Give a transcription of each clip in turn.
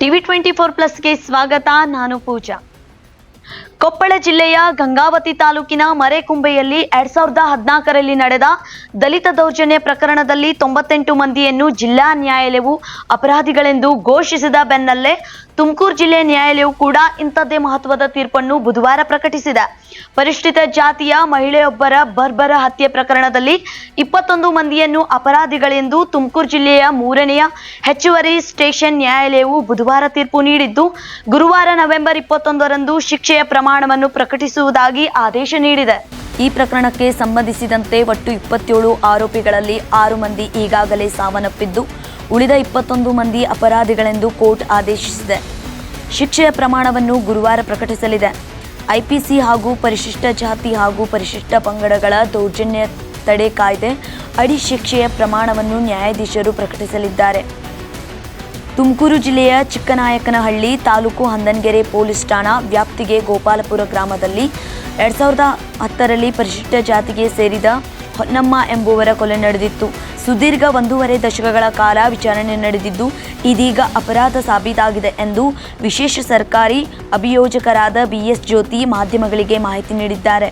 TV24+ಗೆ ಸ್ವಾಗತ. ನಾನು ಪೂಜಾ. ಕೊಪ್ಪಳ ಜಿಲ್ಲೆಯ ಗಂಗಾವತಿ ತಾಲೂಕಿನ ಮರೆಕುಂಬೆಯಲ್ಲಿ 2014ರಲ್ಲಿ ನಡೆದ ದಲಿತ ದೌರ್ಜನ್ಯ ಪ್ರಕರಣದಲ್ಲಿ 98 ಮಂದಿಯನ್ನು ಜಿಲ್ಲಾ ನ್ಯಾಯಾಲಯವು ಅಪರಾಧಿಗಳೆಂದು ಘೋಷಿಸಿದ ಬೆನ್ನಲ್ಲೇ ತುಮಕೂರು ಜಿಲ್ಲೆ ನ್ಯಾಯಾಲಯವು ಕೂಡ ಇಂಥದ್ದೇ ಮಹತ್ವದ ತೀರ್ಪನ್ನು ಬುಧವಾರ ಪ್ರಕಟಿಸಿದೆ. ಪರಿಶಿಷ್ಟ ಜಾತಿಯ ಮಹಿಳೆಯೊಬ್ಬರ ಬರ್ಬರ ಹತ್ಯೆ ಪ್ರಕರಣದಲ್ಲಿ 21 ಮಂದಿಯನ್ನು ಅಪರಾಧಿಗಳೆಂದು ತುಮಕೂರು ಜಿಲ್ಲೆಯ 3ನೇ ಹೆಚ್ಚುವರಿ ಸ್ಟೇಷನ್ ನ್ಯಾಯಾಲಯವು ಬುಧವಾರ ತೀರ್ಪು ನೀಡಿದ್ದು, ಗುರುವಾರ ನವೆಂಬರ್ 21ರಂದು ಶಿಕ್ಷೆಯ ಪ್ರಮಾಣವನ್ನು ಪ್ರಕಟಿಸುವುದಾಗಿ ಆದೇಶ ನೀಡಿದೆ. ಈ ಪ್ರಕರಣಕ್ಕೆ ಸಂಬಂಧಿಸಿದಂತೆ ಒಟ್ಟು 27 ಆರೋಪಿಗಳಲ್ಲಿ 6 ಮಂದಿ ಈಗಾಗಲೇ ಸಾವನ್ನಪ್ಪಿದ್ದು, ಉಳಿದ 21 ಮಂದಿ ಅಪರಾಧಿಗಳೆಂದು ಕೋರ್ಟ್ ಆದೇಶಿಸಿದೆ. ಶಿಕ್ಷೆಯ ಪ್ರಮಾಣವನ್ನು ಗುರುವಾರ ಪ್ರಕಟಿಸಲಿದೆ. ಐಪಿಸಿ ಹಾಗೂ ಪರಿಶಿಷ್ಟ ಜಾತಿ ಹಾಗೂ ಪರಿಶಿಷ್ಟ ಪಂಗಡಗಳ ದೌರ್ಜನ್ಯ ತಡೆ ಕಾಯ್ದೆ ಅಡಿ ಶಿಕ್ಷೆಯ ಪ್ರಮಾಣವನ್ನು ನ್ಯಾಯಾಧೀಶರು ಪ್ರಕಟಿಸಲಿದ್ದಾರೆ. ತುಮಕೂರು ಜಿಲ್ಲೆಯ ಚಿಕ್ಕನಾಯಕನಹಳ್ಳಿ ತಾಲೂಕು ಹಂದನಗೆರೆ ಪೊಲೀಸ್ ಠಾಣಾ ವ್ಯಾಪ್ತಿಗೆ ಗೋಪಾಲಪುರ ಗ್ರಾಮದಲ್ಲಿ 2010ರಲ್ಲಿ ಪರಿಶಿಷ್ಟ ಜಾತಿಗೆ ಸೇರಿದ ಹೊನ್ನಮ್ಮ ಎಂಬುವರ ಕೊಲೆ ನಡೆದಿತ್ತು. ಸುದೀರ್ಘ 1.5 ದಶಕಗಳ ಕಾಲ ವಿಚಾರಣೆ ನಡೆದಿದ್ದು, ಇದೀಗ ಅಪರಾಧ ಸಾಬೀತಾಗಿದೆ ಎಂದು ವಿಶೇಷ ಸರ್ಕಾರಿ ಅಭಿಯೋಜಕರಾದ BS ಜ್ಯೋತಿ ಮಾಧ್ಯಮಗಳಿಗೆ ಮಾಹಿತಿ ನೀಡಿದ್ದಾರೆ.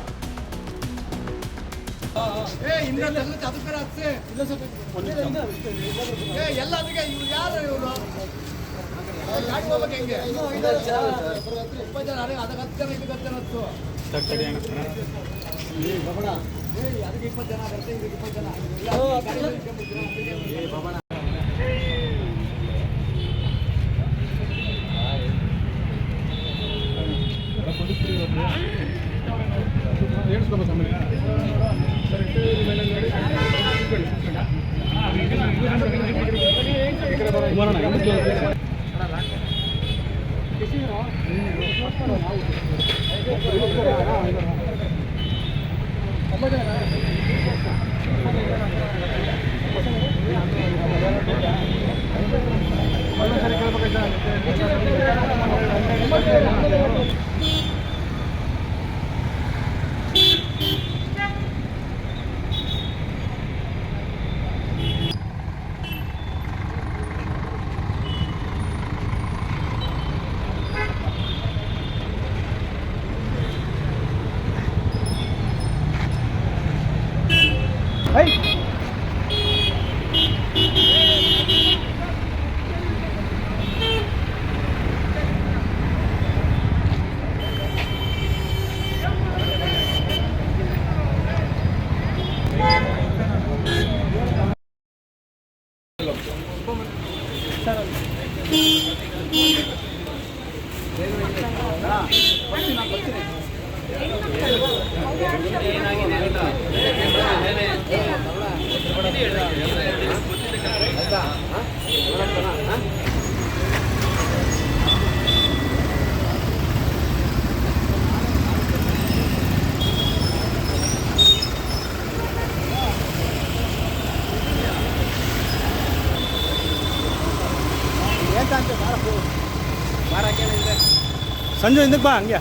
ಸಂಜು ಹಿಂದಕ್ಕೆ ಬಾ, ಹಂಗೆ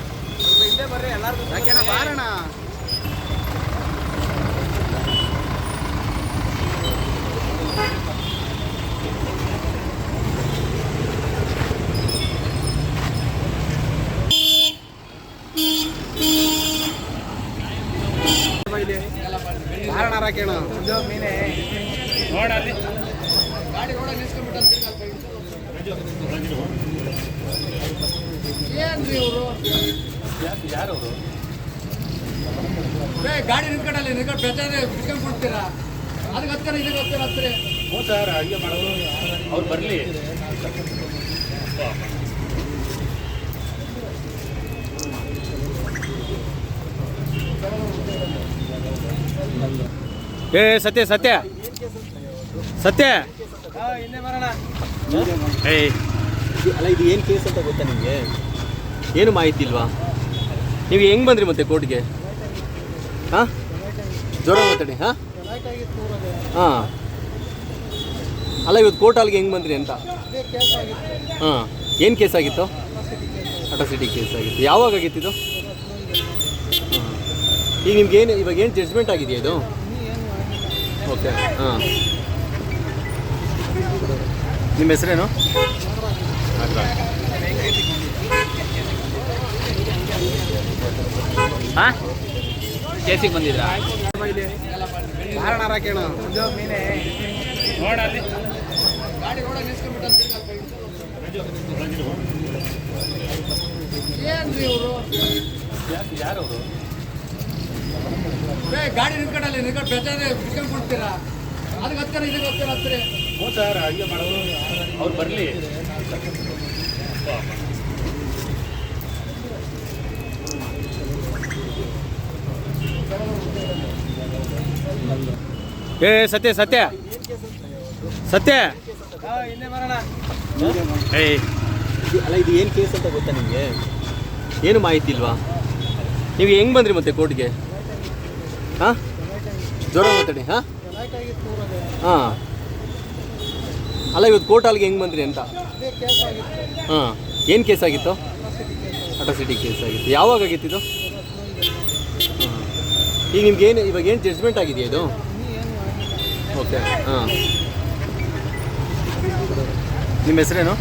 ಹಿಂದೆ ಬರ್ರಿ, ಎಲ್ಲಾರು ಬಾರಣ. ಬಾರಣ ರಾಕೇಣ ಮೀನೆ ನೋಡಲ್ಲಿ ಗಾಡಿ ರೋಡ ನಿಲ್ಸ್ಕೊಂಡ್ಬಿಟ್ಟು ಏನ್ರಿ ಅವರು ಯಾರವರು ಗಾಡಿ ನಿಂತ್ಕೊಂಡಲ್ಲಿ ನಿಂತ್ಕೊಂಡು ಬೆಟ್ಟಾದ್ರೆ ಬಿಡ್ಕೊಂಡು ಕೊಡ್ತೀರಾ? ಅದಕ್ಕೆ ಹತ್ತಿರ ಇದಕ್ಕೆ ಹತ್ತಿರ ಹತ್ತಿರ ಹ್ಞೂ ಸರ್, ಹಂಗೆ ಮಾಡೋದು. ಅವ್ರು ಬರಲಿ. ಸತ್ಯ ಸತ್ಯ ಸತ್ಯ ಹಿಂದೆ ಬರೋಣ. ಅಲ್ಲ, ಇದು ಏನು ಕೇಸ್ ಅಂತ ಗೊತ್ತಾ ನಿಮಗೆ? ಏನು ಮಾಹಿತಿ ಇಲ್ವಾ? ನೀವು ಹೆಂಗೆ ಬಂದ್ರಿ ಮತ್ತೆ ಕೋರ್ಟ್ಗೆ? ಹಾಂ, ಜೋರ ಮಾತಾಡಿ. ಹಾಂ ಹಾಂ, ಅಲ್ಲ, ಇವತ್ತು ಕೋರ್ಟ್ ಅಲ್ಲಿಗೆ ಹೆಂಗೆ ಬಂದ್ರಿ ಅಂತ? ಹಾಂ, ಏನು ಕೇಸ್ ಆಗಿತ್ತು? ಅಟ್ರಾಸಿಟಿ ಕೇಸ್ ಆಗಿತ್ತು. ಯಾವಾಗ ಆಗಿತ್ತು ಇದು? ಹಾಂ, ಈಗ ನಿಮ್ಗೇನು ಇವಾಗ ಏನು ಜಡ್ಜ್ಮೆಂಟ್ ಆಗಿದೆಯಾ ಇದು? ಓಕೆ. ಹಾಂ, ನಿಮ್ಮ ಹೆಸರೇನು? ಹಾಂ ಕೇಸಿಗೆ ಬಂದಿದ್ರಾ? ಗಾಡಿ ರೋಡ ನಿಲ್ಸ್ಕೊಂಡ್ಬಿಟ್ಟು ಏನ್ರಿ ಇವರು ಯಾರವರು? ಗಾಡಿ ನಿಲ್ಕೊಂಡಲ್ಲಿ ನಿಲ್ಕೊಂಡು ಪ್ರಚಾರ ಬಿಡ್ಕೊಂಡು ಕೊಡ್ತೀರಾ? ಅದಕ್ಕೆ ಹತ್ತಿರ ಇದಕ್ಕೆ ಹತ್ತಿರ ಹತ್ತಿರ ಹ್ಞೂ ಸರ್ ಹಂಗೆ ಮಾಡೋದು ಅವ್ರು ಬರಲಿ. ಸತ್ಯ ಸತ್ಯ ಸತ್ಯ ಏಯ್ ಅಲ್ಲ ಇದು ಏನು ಕೇಸ್ ಅಂತ ಗೊತ್ತಾ ನಿಮಗೆ? ಏನು ಮಾಹಿತಿ ಇಲ್ವಾ? ನೀವು ಹೆಂಗೆ ಬಂದ್ರಿ ಮತ್ತೆ ಕೋರ್ಟ್ಗೆ? ಹಾಂ ಜ್ವರ ಮಾತಾಡಿ. ಹಾಂ ಹಾಂ ಅಲ್ಲ ಇವತ್ತು ಕೋರ್ಟ್ ಅಲ್ಲಿಗೆ ಹೆಂಗೆ ಬಂದ್ರಿ ಅಂತ? ಹಾಂ ಏನು ಕೇಸ್ ಆಗಿತ್ತು? ಅಟ್ರಾಸಿಟಿ ಕೇಸ್ ಆಗಿತ್ತು. ಯಾವಾಗ ಆಗಿತ್ತು ಇದು? ಹಾಂ ಈಗ ನಿಮ್ಗೇನು ಇವಾಗ ಏನು ಜಡ್ಜ್ಮೆಂಟ್ ಆಗಿದೆಯಾ ಇದು? ಓಕೆ ಹಾಂ ನಿಮ್ಮ ಹೆಸರೇನು?